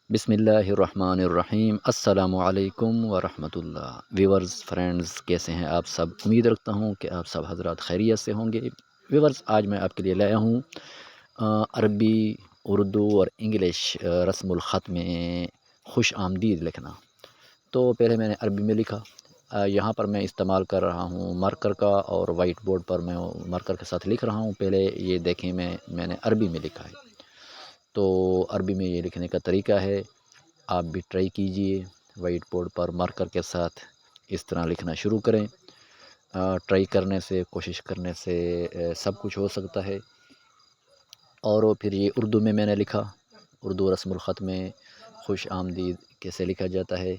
बिस्मिल्लाहिर्रहमानिर्रहीम। अस्सलामु अलैकुम वरहमतुल्लाह। व्यूवर्स फ्रेंड्स, कैसे हैं आप सब? उम्मीद रखता हूँ कि आप सब हज़रात खैरियत से होंगे। व्यूवर्स, आज मैं आपके लिए लाया हूँ अरबी, उर्दू और इंग्लिश रस्मुल ख़त में खुश आमदीद लिखना। तो पहले मैंने अरबी में लिखा। यहाँ पर मैं इस्तेमाल कर रहा हूँ मार्कर का, और वाइट बोर्ड पर मैं मार्कर के साथ लिख रहा हूँ। पहले ये देखें, मैंने अरबी में लिखा है। तो अरबी में ये लिखने का तरीका है, आप भी ट्राई कीजिए। वाइट बोर्ड पर मार्कर के साथ इस तरह लिखना शुरू करें। ट्राई करने से, कोशिश करने से सब कुछ हो सकता है। और फिर ये उर्दू में मैंने लिखा। उर्दू रस्मुल ख़त में खुश आमदीद कैसे लिखा जाता है।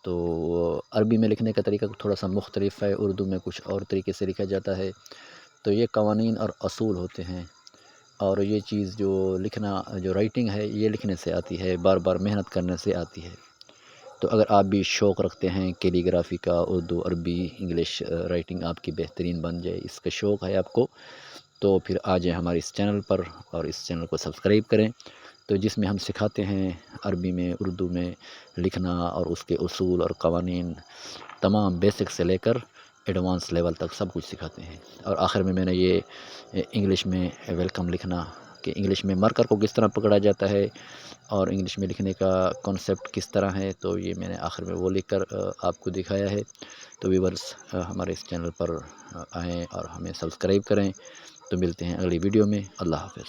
तो अरबी में लिखने का तरीका थोड़ा सा मुख्तलिफ है, उर्दू में कुछ और तरीके से लिखा जाता है। तो ये कवानीन और असूल होते हैं, और ये चीज़ जो लिखना, जो राइटिंग है, ये लिखने से आती है, बार बार मेहनत करने से आती है। तो अगर आप भी शौक़ रखते हैं कैलीग्राफ़ी का, उर्दू, अरबी, इंग्लिश राइटिंग आपकी बेहतरीन बन जाए, इसका शौक़ है आपको, तो फिर आ जाएँ हमारे इस चैनल पर और इस चैनल को सब्सक्राइब करें। तो जिसमें हम सिखाते हैं अरबी में, उर्दू में लिखना, और उसके उसूल और कवानीन तमाम बेसिक से लेकर एडवांस लेवल तक सब कुछ सिखाते हैं। और आखिर में मैंने ये इंग्लिश में वेलकम लिखना, कि इंग्लिश में मार्कर को किस तरह पकड़ा जाता है और इंग्लिश में लिखने का कॉन्सेप्ट किस तरह है, तो ये मैंने आखिर में वो लिख कर आपको दिखाया है। तो व्यूअर्स, हमारे इस चैनल पर आएँ और हमें सब्सक्राइब करें। तो मिलते हैं अगली वीडियो में। अल्लाह हाफ़िज़।